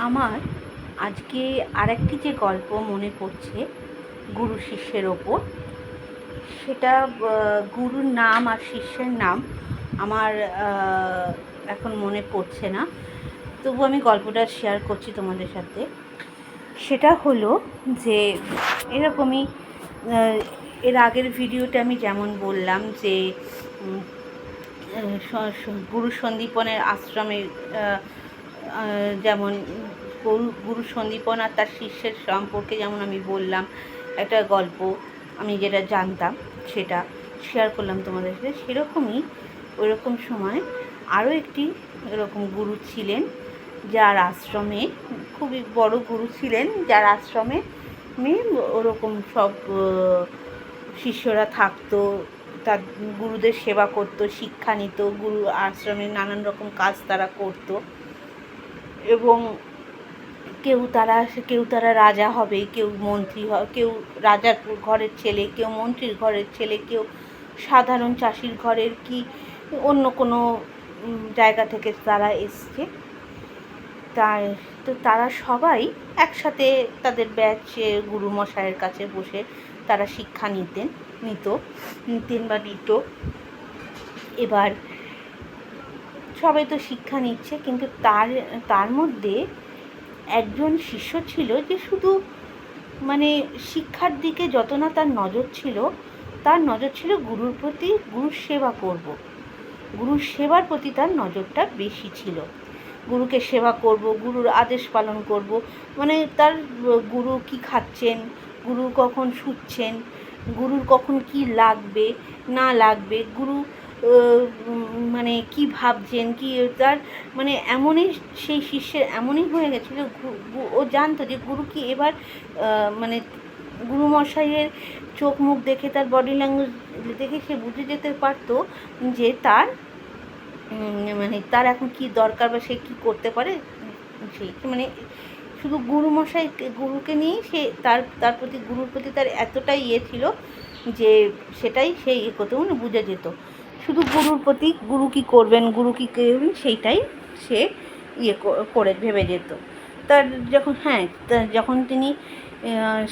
আমার আজকে আরেকটি যে গল্প মনে পড়ছে গুরু শিষ্যের ওপর, সেটা গুরুর নাম আর শিষ্যের নাম আমার এখন মনে পড়ছে না, তবু আমি গল্পটা শেয়ার করছি তোমাদের সাথে। সেটা হলো যে এরকমই, এর আগের ভিডিওতে আমি যেমন বললাম যে গুরু সন্দীপনের আশ্রমে যেমন গুরু সন্দীপন আর তার শিষ্যের সম্পর্কে যেমন আমি বললাম একটা গল্প, আমি যেটা জানতাম সেটা শেয়ার করলাম তোমাদের সাথে। সেরকমই ওইরকম সময় আরও একটি এরকম গুরু ছিলেন, যার আশ্রমে খুবই বড় গুরু ছিলেন, যার আশ্রমে ওরকম সব শিষ্যরা থাকতো, তার গুরুদের সেবা করত, শিক্ষা নিত, গুরু আশ্রমে নানান রকম কাজ তারা করত। এবং কেউ তারা রাজা হবে, কেউ মন্ত্রী হবে, কেউ রাজার ঘরের ছেলে, কেউ মন্ত্রীর ঘরের ছেলে, কেউ সাধারণ চাষির ঘরের, কি অন্য কোনো জায়গা থেকে তারা এসছে। তো তারা সবাই একসাথে তাদের ব্যাচে গুরুমশাইয়ের কাছে বসে তারা শিক্ষা নিতেন। এবার সবাই তো শিক্ষা নিচ্ছে, কিন্তু তার মধ্যে একজন শিষ্য ছিল যে শুধু মানে শিক্ষার দিকে যত না তার নজর ছিল গুরুর প্রতি, গুরুর সেবা করব, গুরুর সেবার প্রতি তার নজরটা বেশি ছিল। গুরুকে সেবা করব, গুরুর আদেশ পালন করব, মানে তার গুরু কি খাচ্ছেন, গুরু কখন শুচ্ছেন, গুরুর কখন কি লাগবে না লাগবে, গুরু মানে কি ভাবছেন, কি তার মানে এমনই, সেই শিষ্যের এমনই হয়ে গেছিল, ও জানতো যে গুরু কি এবার মানে গুরুমশাইয়ের চোখ মুখ দেখে, তার বডি ল্যাঙ্গুয়েজ দেখে সে বুঝে যেতে পারতো যে তার এখন কি দরকার বা সে কী করতে পারে। সেই মানে শুধু গুরুকে নিয়েই সে তার প্রতি, গুরুর প্রতি তার এতটাই ছিল যে সেটাই সে করতে বুঝে যেত। শুধু গুরুর প্রতি, গুরু কী করবেন, গুরু কী করবেন, সেইটাই সে করে ভেবে যেত। তার যখন তিনি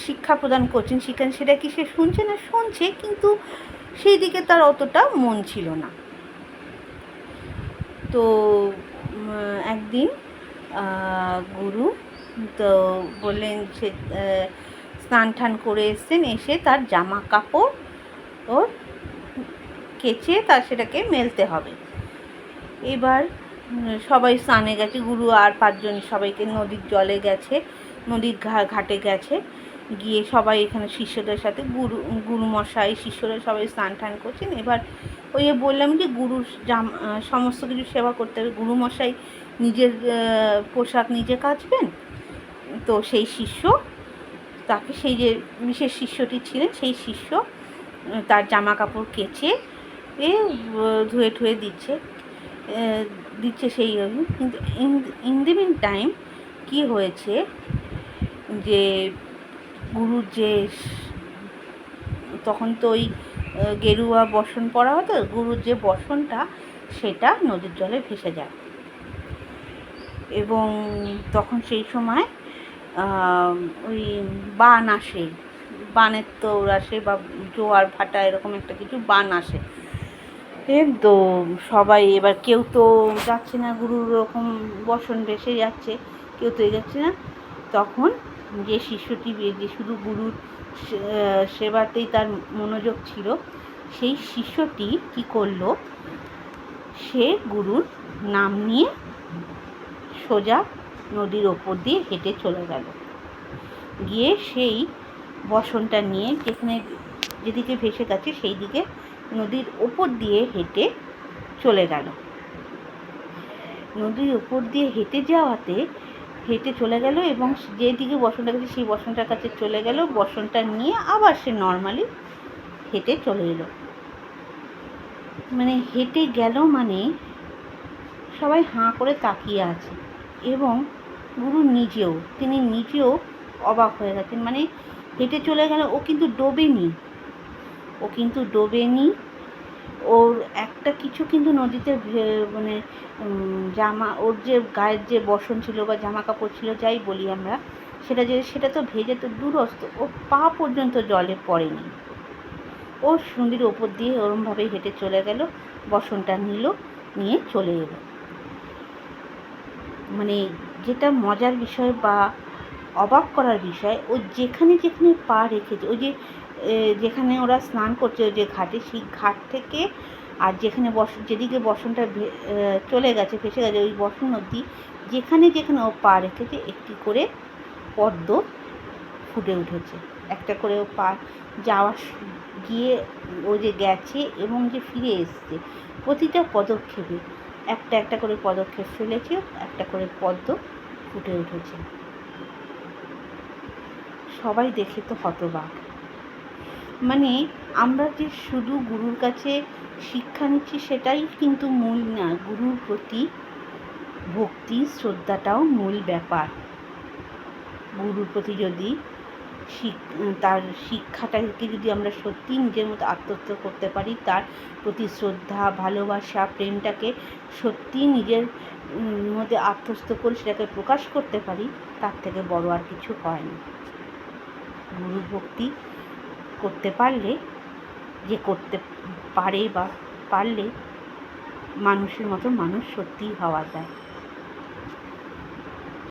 শিক্ষা প্রদান করছেন, সেটা কি সে শুনছে না, শুনছে, কিন্তু সেই দিকে তার অতটা মন ছিল না। তো একদিন গুরু তো বললেন, সে স্নান টান করে এসছেন, এসে তার জামা কাপড় ওর কেচে তার সেটাকে মেলতে হবে। এবার সবাই স্নানে গেছে, গুরু আর 5 জন সবাইকে নদীর জলে গেছে, নদীর ঘাটে গেছে, গিয়ে সবাই এখানে শিষ্যদের সাথে গুরুমশাই শিষ্যরা সবাই স্নান টান করছেন। এবার ওই বললাম যে গুরুর সমস্ত কিছু সেবা করতে হবে, গুরুমশাই নিজের পোশাক নিজে কাচবেন। তো সেই শিষ্য তাকে, সেই যে বিশেষ শিষ্যটি ছিলেন, সেই শিষ্য তার জামা কাপড় কেচে ধুয়ে ঠুয়ে দিচ্ছে সেই। কিন্তু ইন দ্য মিন টাইম কী হয়েছে যে গুরুর যে তখন তো ওই গেরুয়া বসন পরা হতো, গুরুর যে বসনটা সেটা নদীর জলে ভেসে যায়। এবং তখন সেই সময় ওই বান আসে, বানের তোড় আসে বা জোয়ার ভাটা এরকম একটা কিছু বান আসে। তো সবাই এবার কেউ তো যাচ্ছে না, গুরুর ওরকম বসন ভেসে যাচ্ছে, কেউ তো যাচ্ছে না। তখন যে শিষ্যটি যে শুধু গুরুর সেবাতেই তার মনোযোগ ছিল, সেই শিষ্যটি কি করলো, সে গুরুর নাম নিয়ে সোজা নদীর ওপর দিয়ে হেঁটে চলে গেল। গিয়ে সেই বসনটা নিয়ে যেদিকে ভেসে গেছে সেই দিকে নদীর ওপর দিয়ে হেঁটে চলে গেল। নদীর ওপর দিয়ে হেঁটে চলে গেল এবং যেদিকে বসনটা গেছে সেই বসনটার কাছে চলে গেল, বসনটা নিয়ে আবার সে নর্মালি হেঁটে চলে এলো। মানে হেঁটে গেল, মানে সবাই হাঁ করে তাকিয়ে আছে, এবং গুরু তিনি নিজেও অবাক হয়ে গেছেন। মানে হেঁটে চলে গেল, ও কিন্তু ডোবেনি, ওর একটা কিছু কিন্তু নদীতে মানে ওর যে গায়ের যে বসন ছিল বা জামা কাপড় ছিল যাই বলি আমরা, সেটা তো ভেজে তো দূরস্ত, ও পা পর্যন্ত জলে পড়েনি। ও নদীর ওপর দিয়ে ওরমভাবেই হেঁটে চলে গেল, বসনটা নিয়ে চলে এলো। মানে যেটা মজার বিষয় বা অবাক করার বিষয়, ও যেখানে পা রেখেছে, ওই যে যেখানে ওরা স্নান করছে ওই যে ঘাটে, সেই ঘাট থেকে আর যেখানে যেদিকে বসনটা চলে গেছে, ভেসে গেছে, ওই বসন অবধি যেখানে ও পা রেখেছে একটি করে পদ্ম ফুটে উঠেছে। একটা করে ও পা গিয়ে ও যে গেছে এবং যে ফিরে এসছে, প্রতিটা পদক্ষেপে একটা করে পদক্ষেপ ফেলেছে, একটা করে পদ্ম ফুটে উঠেছে। সবাই দেখে তো হতবাক। মানে আমরা যে শুধু গুরুর কাছে শিক্ষা নিচ্ছি সেটাই কিন্তু মূল না, গুরুর প্রতি ভক্তি শ্রদ্ধাটাও মূল ব্যাপার। গুরুর প্রতি যদি তার শিক্ষাটাকে যদি আমরা সত্যি নিজের মতো আত্মস্থ করতে পারি, তার প্রতি শ্রদ্ধা, ভালোবাসা, প্রেমটাকে সত্যি নিজের মধ্যে আত্মস্থ করে সেটাকে প্রকাশ করতে পারি, তার থেকে বড় আর কিছু হয় না। গুরু ভক্তি করতে পারলে, যে করতে পারে বা পারলে মানুষের মতো মানুষ সত্যিই হওয়া যায়।